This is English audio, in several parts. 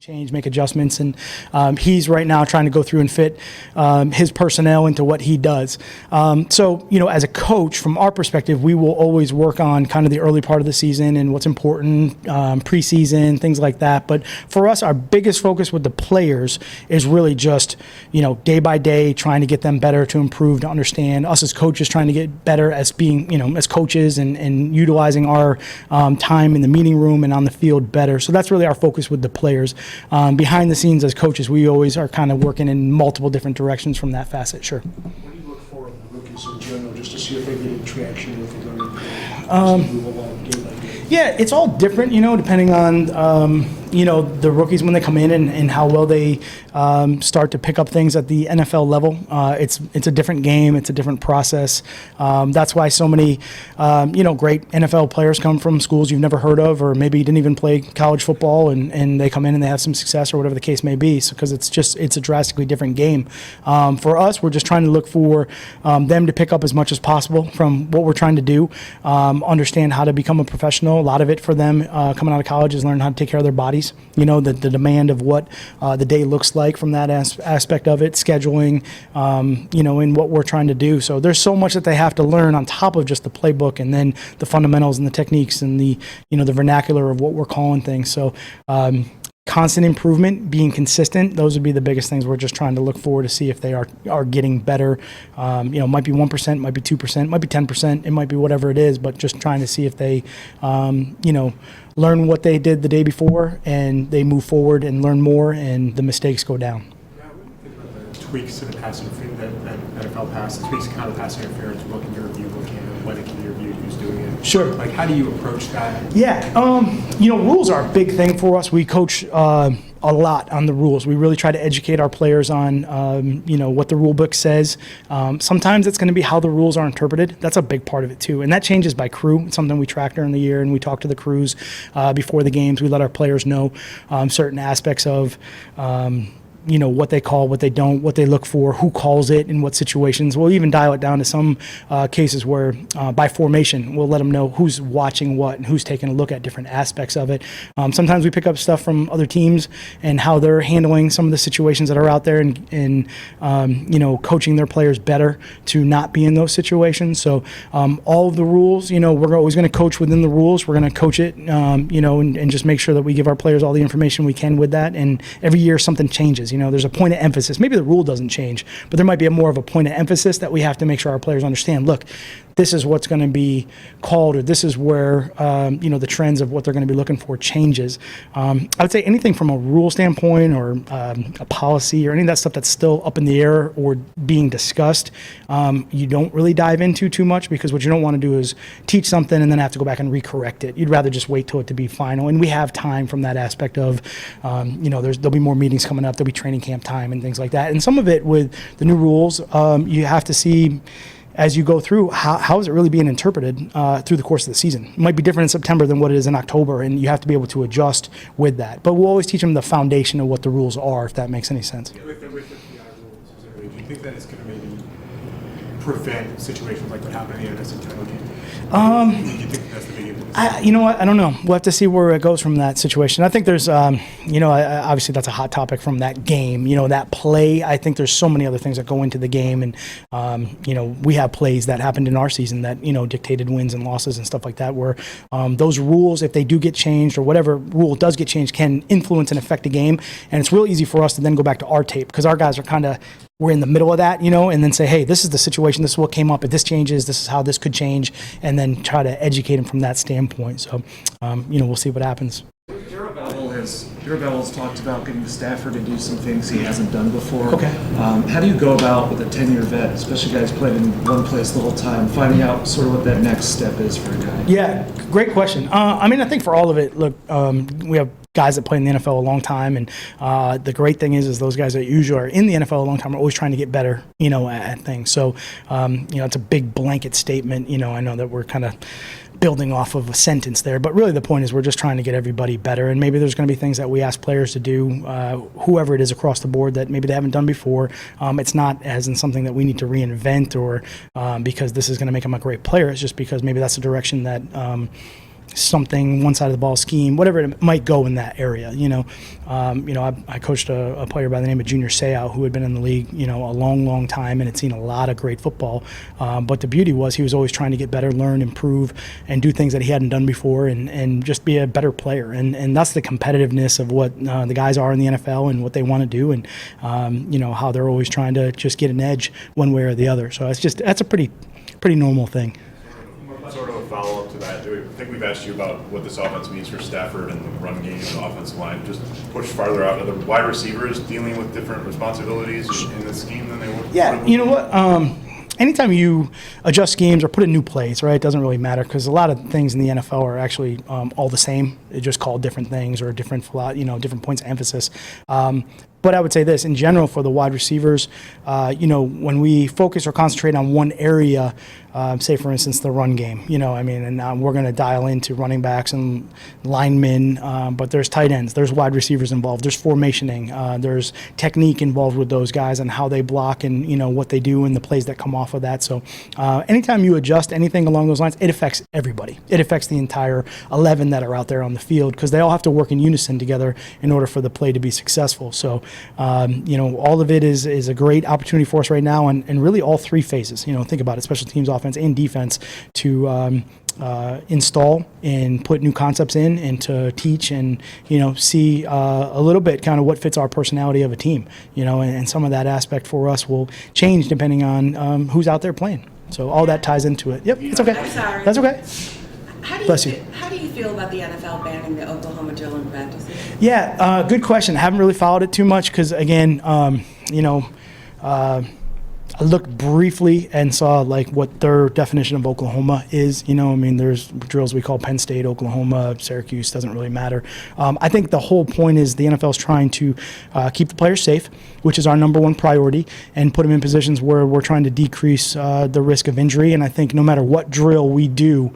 change, make adjustments, and he's right now trying to go through and fit his personnel into what he does. So, as a coach, from our perspective, we will always work on kind of the early part of the season and what's important, preseason, things like that. But for us, our biggest focus with the players is really just, day by day, trying to get them better, to improve, to understand. Us as coaches trying to get better as being, as coaches and utilizing our time in the meeting room and on the field better. So that's really our focus with the players. Behind the scenes as coaches, we always are kind of working in multiple different directions from that facet, sure. What do you look for in the rookies in general, just to see if they're getting traction, if they're going to move along game by game? Yeah, it's all different, depending on, the rookies when they come in and how well they start to pick up things at the NFL level. It's a different game. It's a different process. That's why so many, great NFL players come from schools you've never heard of, or maybe didn't even play college football, and they come in and they have some success or whatever the case may be. So, because it's a drastically different game. For us, we're just trying to look for them to pick up as much as possible from what we're trying to do, understand how to become a professional. A lot of it for them coming out of college is learning how to take care of their bodies. The demand of what the day looks like from that aspect of it, scheduling, in what we're trying to do. So there's so much that they have to learn on top of just the playbook, and then the fundamentals and the techniques and the vernacular of what we're calling things. So constant improvement, being consistent, those would be the biggest things we're just trying to look for to see if they are getting better. Might be 1%, might be 2%, might be 10%, it might be whatever it is, but just trying to see if they, learn what they did the day before and they move forward and learn more and the mistakes go down. Yeah, I would think about the tweaks to the pass interference, that NFL pass, the tweaks to kind of pass interference, what can you review, when it can be reviewed, who's doing it. Sure. Like, how do you approach that? Yeah, rules are a big thing for us. We coach a lot on the rules. We really try to educate our players on, what the rule book says. Sometimes it's going to be how the rules are interpreted. That's a big part of it too, and that changes by crew. It's something we track during the year, and we talk to the crews before the games. We let our players know certain aspects of what they call, what they don't, what they look for, who calls it, in what situations. We'll even dial it down to some cases where by formation, we'll let them know who's watching what and who's taking a look at different aspects of it. Sometimes we pick up stuff from other teams and how they're handling some of the situations that are out there and coaching their players better to not be in those situations. So all of the rules, we're always going to coach within the rules. We're going to coach it, and just make sure that we give our players all the information we can with that. And every year something changes. There's a point of emphasis. Maybe the rule doesn't change, but there might be more of a point of emphasis that we have to make sure our players understand. Look, this is what's going to be called, or this is where the trends of what they're going to be looking for changes. I would say anything from a rule standpoint or a policy or any of that stuff that's still up in the air or being discussed, you don't really dive into too much, because what you don't want to do is teach something and then have to go back and recorrect it. You'd rather just wait till it to be final, and we have time from that aspect of there'll be more meetings coming up, there'll be training camp time and things like that. And some of it with the new rules, you have to see as you go through, how is it really being interpreted through the course of the season? It might be different in September than what it is in October, and you have to be able to adjust with that. But we'll always teach them the foundation of what the rules are, if that makes any sense. With the PI rules, do you think that it's going to maybe prevent situations like what happened in the NFC title game? Do you think that's the big impetus? I don't know. We'll have to see where it goes from that situation. I think there's, obviously that's a hot topic from that game. That play, I think there's so many other things that go into the game. And, we have plays that happened in our season that, dictated wins and losses and stuff like that, where those rules, if they do get changed or whatever rule does get changed, can influence and affect a game. And it's real easy for us to then go back to our tape, because our guys are we're in the middle of that, and then say, hey, this is the situation, this is what came up, if this changes, this is how this could change, and then try to educate them from that standpoint. So, we'll see what happens. Darabell's talked about getting Stafford to do some things he hasn't done before. Okay. How do you go about, with a 10-year vet, especially guys played in one place the whole time, finding out sort of what that next step is for a guy? Yeah, great question. I think for all of it, look, we have guys that play in the NFL a long time, and the great thing is those guys that usually are in the NFL a long time are always trying to get better, at things. So, it's a big blanket statement. I know that we're kind of building off of a sentence there, but really the point is we're just trying to get everybody better, and maybe there's going to be things that we ask players to do, whoever it is across the board, that maybe they haven't done before. It's not as in something that we need to reinvent or because this is going to make them a great player. It's just because maybe that's the direction that something, one side of the ball scheme, whatever it might go in that area. I coached a player by the name of Junior Seau who had been in the league, a long time and had seen a lot of great football. But the beauty was he was always trying to get better, learn, improve, and do things that he hadn't done before, and just be a better player. And that's the competitiveness of what the guys are in the NFL and what they want to do, and how they're always trying to just get an edge one way or the other. So that's a pretty normal thing. Sort of a follow-up to that, I think we've asked you about what this offense means for Stafford and the run game and the offensive line. Just push farther out. Are the wide receivers dealing with different responsibilities in the scheme than they were? Yeah, you know what? Anytime you adjust schemes or put in new plays, right, it doesn't really matter because a lot of things in the NFL are actually all the same. They're just called different things or different points of emphasis. But I would say this, in general, for the wide receivers, when we focus or concentrate on one area, say, for instance, the run game, and we're going to dial into running backs and linemen, but there's tight ends, there's wide receivers involved, there's formationing, there's technique involved with those guys and how they block and, what they do and the plays that come off of that. So anytime you adjust anything along those lines, it affects everybody. It affects the entire 11 that are out there on the field because they all have to work in unison together in order for the play to be successful. So, all of it is a great opportunity for us right now, and really all three phases. Think about it: special teams, offense, and defense, to install and put new concepts in, and to teach and see a little bit kind of what fits our personality of a team. And some of that aspect for us will change depending on who's out there playing. So all that ties into it. Yep, it's okay. I'm sorry. That's okay. Bless you. How do you feel about the NFL banning the Oklahoma drill and practice? Yeah, good question. I haven't really followed it too much because, again, I looked briefly and saw what their definition of Oklahoma is. There's drills we call Penn State, Oklahoma, Syracuse, doesn't really matter. I think the whole point is the NFL is trying to keep the players safe, which is our number one priority, and put them in positions where we're trying to decrease the risk of injury. And I think no matter what drill we do,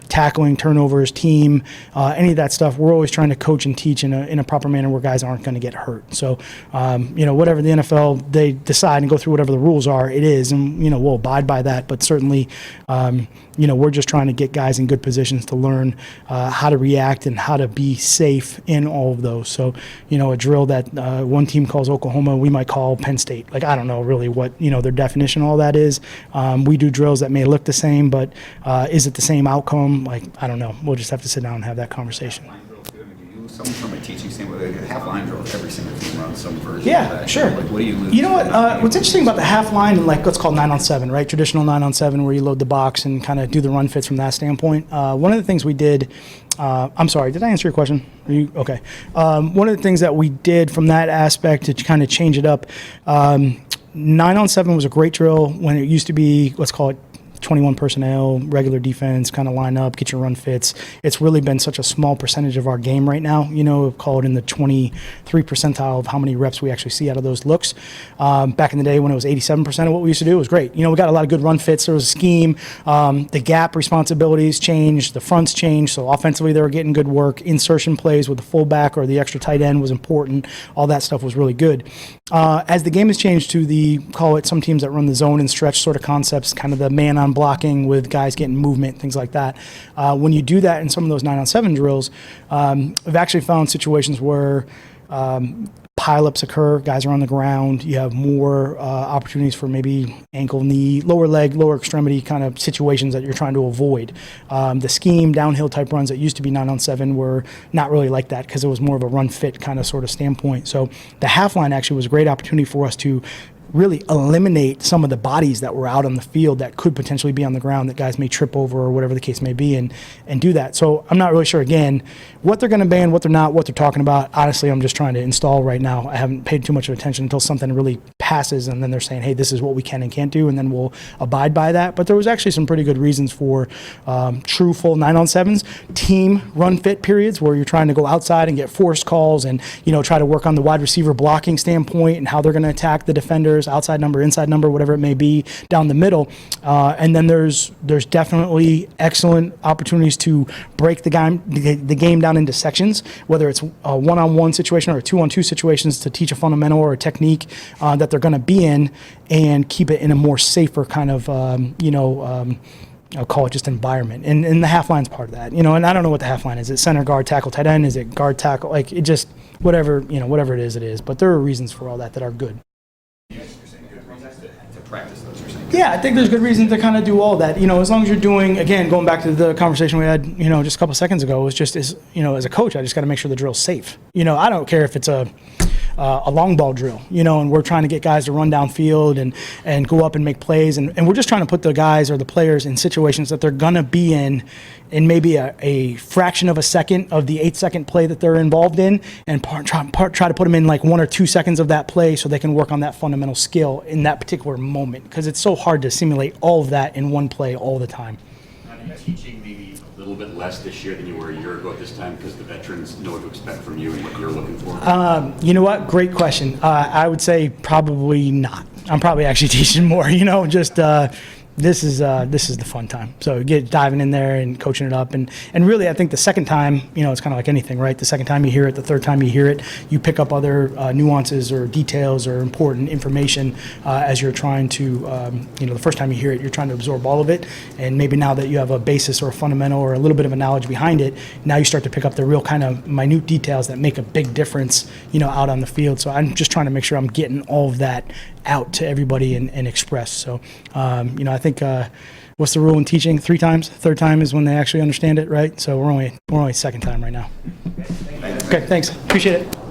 tackling, turnovers, team, any of that stuff, we're always trying to coach and teach in a proper manner where guys aren't going to get hurt. So, whatever the NFL, they decide and go through whatever the rules are, it is, and, we'll abide by that. But certainly, we're just trying to get guys in good positions to learn how to react and how to be safe in all of those. So, a drill that one team calls Oklahoma, we might call Penn State. I don't know really what, their definition of all that is. We do drills that may look the same, but is it the same outcome? I don't know. We'll just have to sit down and have that conversation. Someone from a teaching standpoint, a half line drill, every single team runs some version of Yeah, that. sure. What do you lose? You know what? What's interesting about the half line and what's called 9-on-7, right? Traditional 9-on-7 where you load the box and kind of do the run fits from that standpoint. One of the things we did, I'm sorry, did I answer your question? Are you okay? One of the things that we did from that aspect to kind of change it up, 9-on-7 was a great drill when it used to be, let's call it 21 personnel, regular defense, kind of line up, get your run fits. It's really been such a small percentage of our game right now, call it in the 23 percentile of how many reps we actually see out of those looks. Back in the day when it was 87% of what we used to do, it was great. We got a lot of good run fits. There was a scheme. The gap responsibilities changed. The fronts changed. So offensively, they were getting good work. Insertion plays with the fullback or the extra tight end was important. All that stuff was really good. As the game has changed to call it some teams that run the zone and stretch sort of concepts, kind of the man-on blocking with guys getting movement, things like that. When you do that in some of those 9-on-7 drills, I've actually found situations where pileups occur, guys are on the ground, you have more opportunities for maybe ankle, knee, lower leg, lower extremity kind of situations that you're trying to avoid. The scheme, downhill type runs that used to be 9-on-7 were not really like that because it was more of a run fit kind of sort of standpoint. So the half line actually was a great opportunity for us to really eliminate some of the bodies that were out on the field that could potentially be on the ground that guys may trip over or whatever the case may be and do that. So I'm not really sure, again, what they're going to ban, what they're not, what they're talking about. Honestly, I'm just trying to install right now. I haven't paid too much of attention until something really passes and then they're saying, hey, this is what we can and can't do, and then we'll abide by that. But there was actually some pretty good reasons for true full 9-on-7s, team run fit periods where you're trying to go outside and get forced calls and, try to work on the wide receiver blocking standpoint and how they're going to attack the defenders, outside number, inside number, whatever it may be, down the middle. And then there's definitely excellent opportunities to break the game down into sections, whether it's a one-on-one situation or a two-on-two situations to teach a fundamental or a technique that they're going to be in and keep it in a more safer kind of, I'll call it just environment. And the half line's part of that, and I don't know what the half line is. Is it center, guard, tackle, tight end? Is it guard, tackle? Like, it just, whatever it is, it is. But there are reasons for all that are good. You're saying good reasons to practice those, you're saying? Yeah, I think there's good reason to kind of do all that. As long as you're doing, again, going back to the conversation we had, just a couple seconds ago, was just as a coach, I just got to make sure the drill's safe. I don't care if it's a long ball drill, and we're trying to get guys to run downfield and go up and make plays. And we're just trying to put the guys or the players in situations that they're going to be in maybe a fraction of a second of the 8-second play that they're involved in, and try to put them in like 1 or 2 seconds of that play so they can work on that fundamental skill in that particular moment, because it's so hard to simulate all of that in one play all the time. Are you teaching maybe a little bit less this year than you were a year ago at this time because the veterans know what to expect from you and what you're looking for? You know what? Great question. I would say probably not. I'm probably actually teaching more. This is the fun time. So diving in there and coaching it up, and really I think the second time, it's kind of like anything, right? The second time you hear it, the third time you hear it, you pick up other nuances or details or important information as you're trying to, the first time you hear it, you're trying to absorb all of it, and maybe now that you have a basis or a fundamental or a little bit of a knowledge behind it, now you start to pick up the real kind of minute details that make a big difference, out on the field. So I'm just trying to make sure I'm getting all of that out to everybody and express. So, I think what's the rule in teaching? 3 times. Third time is when they actually understand it, right? So we're only second time right now. Okay, thanks. Appreciate it.